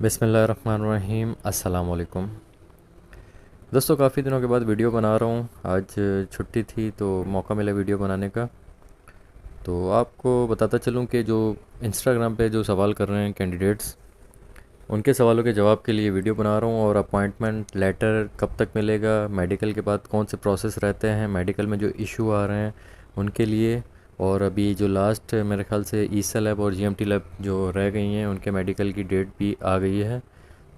बिस्मिल्लाहिर्रहमानिर्रहीम अस्सलाम वालेकुम। दोस्तों, काफ़ी दिनों के बाद वीडियो बना रहा हूँ। आज छुट्टी थी तो मौका मिला वीडियो बनाने का। तो आपको बताता चलूँ कि जो इंस्टाग्राम पे जो सवाल कर रहे हैं कैंडिडेट्स, उनके सवालों के जवाब के लिए वीडियो बना रहा हूँ। और अपॉइंटमेंट लेटर कब तक मिलेगा, मेडिकल के बाद कौन से प्रोसेस रहते हैं, मेडिकल में जो इशू आ रहे हैं उनके लिए, और अभी जो लास्ट मेरे ख्याल से ईसा लैब और जीएमटी लैब जो रह गई हैं उनके मेडिकल की डेट भी आ गई है।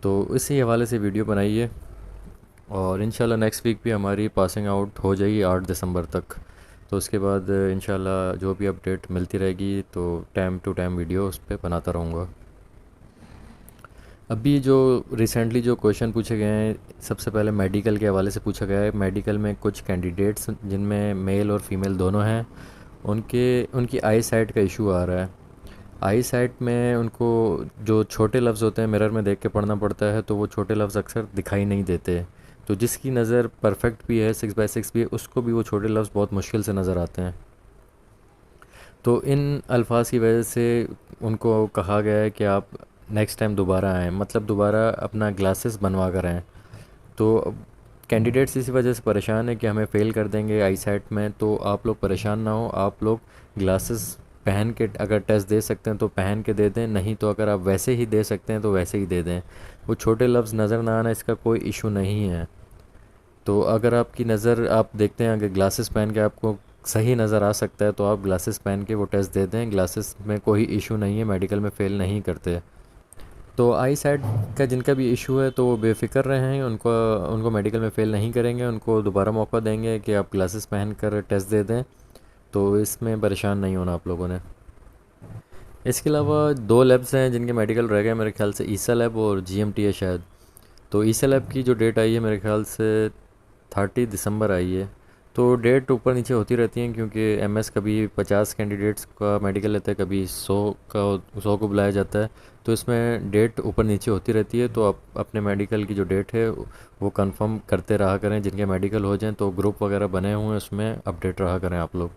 तो इसी हवाले से वीडियो बनाई है। और इंशाल्लाह नेक्स्ट वीक भी हमारी पासिंग आउट हो जाएगी 8 दिसंबर तक। तो उसके बाद इंशाल्लाह जो भी अपडेट मिलती रहेगी तो टाइम टू टाइम वीडियो उस पर बनाता रहूँगा। अभी जो रिसेंटली जो क्वेश्चन पूछे गए हैं, सबसे पहले मेडिकल के हवाले से पूछा गया है। मेडिकल में कुछ कैंडिडेट्स जिनमें मेल और फीमेल दोनों हैं, उनकी आई साइट का इशू आ रहा है। आई साइट में उनको जो छोटे लफ्ज़ होते हैं मिरर में देख के पढ़ना पड़ता है, तो वो छोटे लफ्ज़ अक्सर दिखाई नहीं देते। तो जिसकी नज़र परफेक्ट भी है, 6x6 भी है, उसको भी वो छोटे लफ्ज़ बहुत मुश्किल से नज़र आते हैं। तो इन अल्फाज की वजह से उनको कहा गया है कि आप नेक्स्ट टाइम दोबारा आएँ, मतलब दोबारा अपना ग्लासेस बनवा कर आएँ। तो कैंडिडेट्स इसी वजह से परेशान है कि हमें फ़ेल कर देंगे आई सेट में। तो आप लोग परेशान ना हो, आप लोग ग्लासेस पहन के अगर टेस्ट दे सकते हैं तो पहन के दे दें, नहीं तो अगर आप वैसे ही दे सकते हैं तो वैसे ही दे दें। वो छोटे लफ्ज़ नज़र ना आना, इसका कोई इशू नहीं है। तो अगर आपकी नज़र, आप देखते हैं अगर ग्लासेस पहन के आपको सही नज़र आ सकता है तो आप ग्लासेस पहन के वो टेस्ट दे दें। ग्लासेस में कोई इशू नहीं है, मेडिकल में फ़ेल नहीं करते। तो आई साइट का जिनका भी इशू है तो वो बेफ़िक्र रहें, उनको उनको मेडिकल में फ़ेल नहीं करेंगे, उनको दोबारा मौका देंगे कि आप ग्लासेस पहन कर टेस्ट दे दें। तो इसमें परेशान नहीं होना आप लोगों ने। इसके अलावा दो लैब्स हैं जिनके मेडिकल रह गए मेरे ख्याल से, ईसा लैब और जीएमटी है शायद। तो ईसा लैब की जो डेट आई है मेरे ख्याल से 30 दिसंबर आई है। तो डेट ऊपर नीचे होती रहती हैं क्योंकि एमएस कभी 50 कैंडिडेट्स का मेडिकल लेता है, कभी 100 को बुलाया जाता है। तो इसमें डेट ऊपर नीचे होती रहती है। तो आप अपने मेडिकल की जो डेट है वो कंफर्म करते रहा करें। जिनके मेडिकल हो जाएं तो ग्रुप वगैरह बने हुए हैं, उसमें अपडेट रहा करें आप लोग।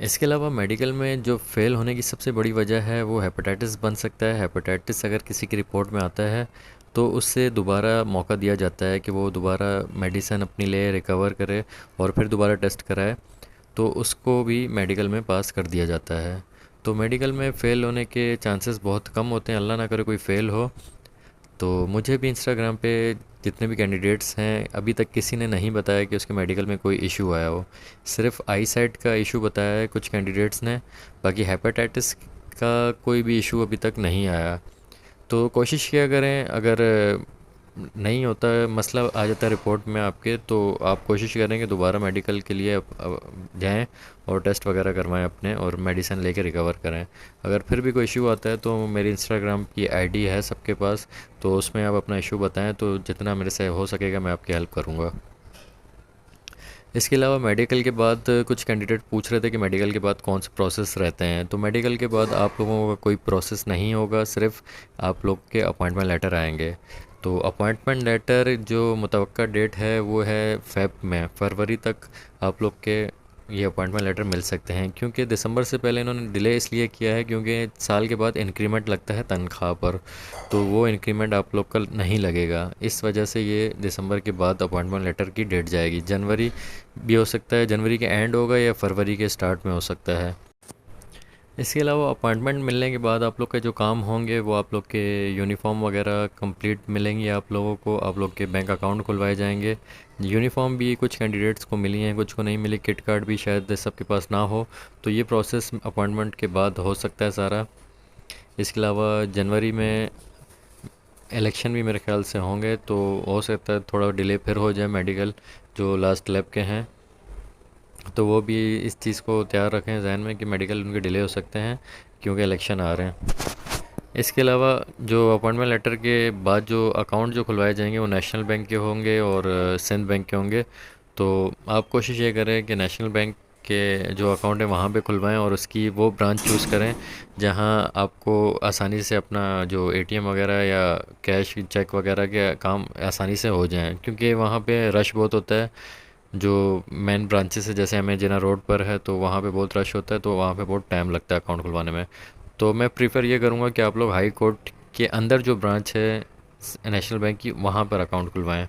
इसके अलावा मेडिकल में जो फ़ेल होने की सबसे बड़ी वजह है वो हेपेटाइटिस बन सकता है। हेपेटाइटिस अगर किसी की रिपोर्ट में आता है तो उससे दोबारा मौका दिया जाता है कि वो दोबारा मेडिसिन अपनी ले, रिकवर करे और फिर दोबारा टेस्ट कराए। तो उसको भी मेडिकल में पास कर दिया जाता है। तो मेडिकल में फ़ेल होने के चांसेस बहुत कम होते हैं, अल्लाह ना करे कोई फ़ेल हो। तो मुझे भी इंस्टाग्राम पे जितने भी कैंडिडेट्स हैं अभी तक किसी ने नहीं बताया कि उसके मेडिकल में कोई इशू आया हो। सिर्फ आई साइट का इशू बताया है कुछ कैंडिडेट्स ने, बाकी हेपेटाइटिस का कोई भी इशू अभी तक नहीं आया। तो कोशिश किया करें, अगर नहीं होता है, मसला आ जाता है रिपोर्ट में आपके, तो आप कोशिश करें कि दोबारा मेडिकल के लिए जाएं और टेस्ट वगैरह करवाएं अपने, और मेडिसिन लेके रिकवर करें। अगर फिर भी कोई इशू आता है तो मेरी इंस्टाग्राम की आईडी है सबके पास, तो उसमें आप अपना इशू बताएं, तो जितना मेरे से हो सकेगा मैं आपकी हेल्प करूँगा। इसके अलावा मेडिकल के बाद कुछ कैंडिडेट पूछ रहे थे कि मेडिकल के बाद कौन से प्रोसेस रहते हैं। तो मेडिकल के बाद आप लोगों का कोई प्रोसेस नहीं होगा, सिर्फ आप लोग के अपॉइंटमेंट लेटर आएंगे। तो अपॉइंटमेंट लेटर जो मुतवक्का डेट है वो है फरवरी तक आप लोग के ये अपॉइंटमेंट लेटर मिल सकते हैं। क्योंकि दिसंबर से पहले इन्होंने डिले इसलिए किया है क्योंकि साल के बाद इंक्रीमेंट लगता है तनख्वाह पर, तो वो इंक्रीमेंट आप लोग का नहीं लगेगा। इस वजह से ये दिसंबर के बाद अपॉइंटमेंट लेटर की डेट जाएगी। जनवरी भी हो सकता है, जनवरी के एंड होगा या फरवरी के स्टार्ट में हो सकता है। इसके अलावा अपॉइंटमेंट मिलने के बाद आप लोग के जो काम होंगे वो आप लोग के यूनिफॉर्म वगैरह कंप्लीट मिलेंगी आप लोगों को, आप लोग के बैंक अकाउंट खुलवाए जाएंगे। यूनिफॉर्म भी कुछ कैंडिडेट्स को मिली हैं, कुछ को नहीं मिली। किट कार्ड भी शायद सबके पास ना हो, तो ये प्रोसेस अपॉइंटमेंट के बाद हो सकता है सारा। इसके अलावा जनवरी में इलेक्शन भी मेरे ख्याल से होंगे, तो हो सकता है थोड़ा डिले फिर हो जाए मेडिकल जो लास्ट लैब के हैं। तो वो भी इस चीज़ को तैयार रखें जहन में कि मेडिकल उनके डिले हो सकते हैं क्योंकि इलेक्शन आ रहे हैं। इसके अलावा जो अपॉइंटमेंट लेटर के बाद जो अकाउंट जो खुलवाए जाएंगे वो नेशनल बैंक के होंगे और सिंध बैंक के होंगे। तो आप कोशिश ये करें कि नेशनल बैंक के जो अकाउंट है वहाँ पे खुलवाएं और उसकी वो ब्रांच चूज़ करें जहाँ आपको आसानी से अपना जो एटीएम वगैरह या कैश चेक वगैरह के काम आसानी से हो जाएं, क्योंकि वहाँ पे रश बहुत होता है। जो मेन ब्रांचेस है जैसे हमें जिना रोड पर है तो वहाँ पे बहुत रश होता है, तो वहाँ पे बहुत टाइम लगता है अकाउंट खुलवाने में। तो मैं प्रीफर ये करूँगा कि आप लोग हाई कोर्ट के अंदर जो ब्रांच है नेशनल बैंक की, वहाँ पर अकाउंट खुलवाएं।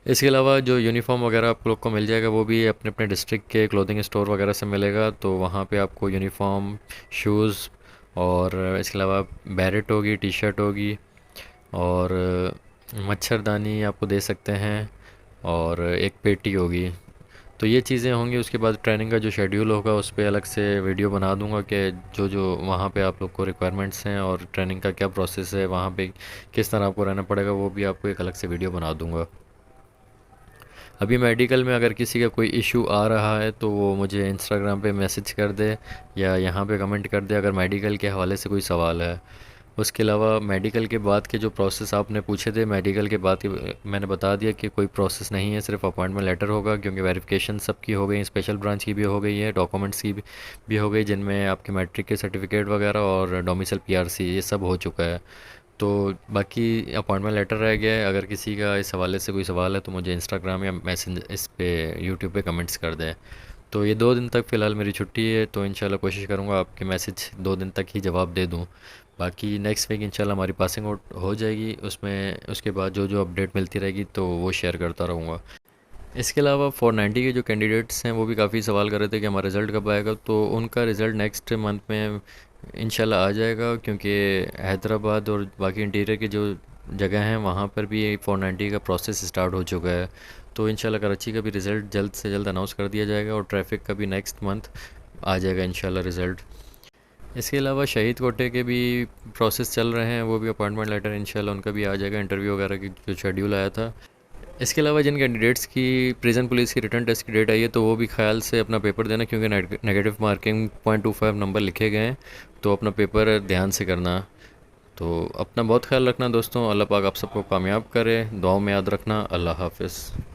इसके अलावा जो यूनिफ़ॉर्म वगैरह आप लोग को मिल जाएगा वो भी अपने अपने डिस्ट्रिक्ट के क्लोथिंग स्टोर वगैरह से मिलेगा, तो वहाँ पे आपको यूनिफ़ॉर्म, शूज़ और इसके अलावा बैरेट होगी, टी शर्ट होगी और मच्छरदानी आपको दे सकते हैं और एक पेटी होगी। तो ये चीज़ें होंगी। उसके बाद ट्रेनिंग का जो शेड्यूल होगा उस पे अलग से वीडियो बना दूंगा कि जो जो वहाँ पे आप लोग को रिक्वायरमेंट्स हैं और ट्रेनिंग का क्या प्रोसेस है, वहाँ पे किस तरह आपको रहना पड़ेगा, वो भी आपको एक अलग से वीडियो बना दूंगा। अभी मेडिकल में अगर किसी का कोई इशू आ रहा है तो वो मुझे इंस्टाग्राम पे मैसेज कर दे या यहाँ पे कमेंट कर दे अगर मेडिकल के हवाले से कोई सवाल है। उसके अलावा मेडिकल के बाद के जो प्रोसेस आपने पूछे थे, मेडिकल के बाद की मैंने बता दिया कि कोई प्रोसेस नहीं है, सिर्फ अपॉइंटमेंट लेटर होगा, क्योंकि वेरिफिकेशन सबकी हो गई, स्पेशल ब्रांच की भी हो गई है, डॉक्यूमेंट्स की भी हो गई, जिनमें आपके मैट्रिक के सर्टिफिकेट वगैरह और डोमिसाइल पीआरसी ये सब हो चुका है। तो बाकी अपॉइंटमेंट लेटर रह गया है। अगर किसी का इस हवाले से कोई सवाल है तो मुझे इंस्टाग्राम या मैसेज इस पे यूट्यूब पे कमेंट्स कर दें। तो ये 2 दिन तक फ़िलहाल मेरी छुट्टी है, तो इंशाल्लाह कोशिश करूँगा आपके मैसेज 2 दिन तक ही जवाब दे दूँ। बाकी नेक्स्ट वीक इंशाल्लाह हमारी पासिंग आउट हो जाएगी, उसमें उसके बाद जो जो अपडेट मिलती रहेगी तो वो शेयर करता रहूँगा। इसके अलावा 490 के जो कैंडिडेट्स हैं वो भी काफ़ी सवाल कर रहे थे कि हमारा रिज़ल्ट कब आएगा, तो उनका रिज़ल्ट नेक्स्ट मंथ में इंशाल्लाह आ जाएगा, क्योंकि हैदराबाद और बाकी इंटीरियर की जो जगह हैं वहाँ पर भी 490 का प्रोसेस स्टार्ट हो चुका है। तो इंशाल्लाह कराची का भी रिज़ल्ट जल्द से जल्द अनाउंस कर दिया जाएगा और ट्रैफ़िक का भी नेक्स्ट मंथ आ जाएगा इंशाल्लाह रिज़ल्ट। इसके अलावा शहीद कोटे के भी प्रोसेस चल रहे हैं, वो भी अपॉइंटमेंट लेटर इंशाल्लाह उनका भी आ जाएगा, इंटरव्यू वगैरह की जो शेड्यूल आया था। इसके अलावा जिन कैंडिडेट्स की प्रिजन पुलिस की रिटर्न टेस्ट की डेट आई है तो वो भी ख्याल से अपना पेपर देना, क्योंकि नेगेटिव मार्किंग 0.25 नंबर लिखे गए हैं, तो अपना पेपर ध्यान से करना। तो अपना बहुत ख्याल रखना दोस्तों, अल्लाह पाक आप सबको कामयाब करे, दुआओं में याद रखना। अल्लाह हाफ़िज़।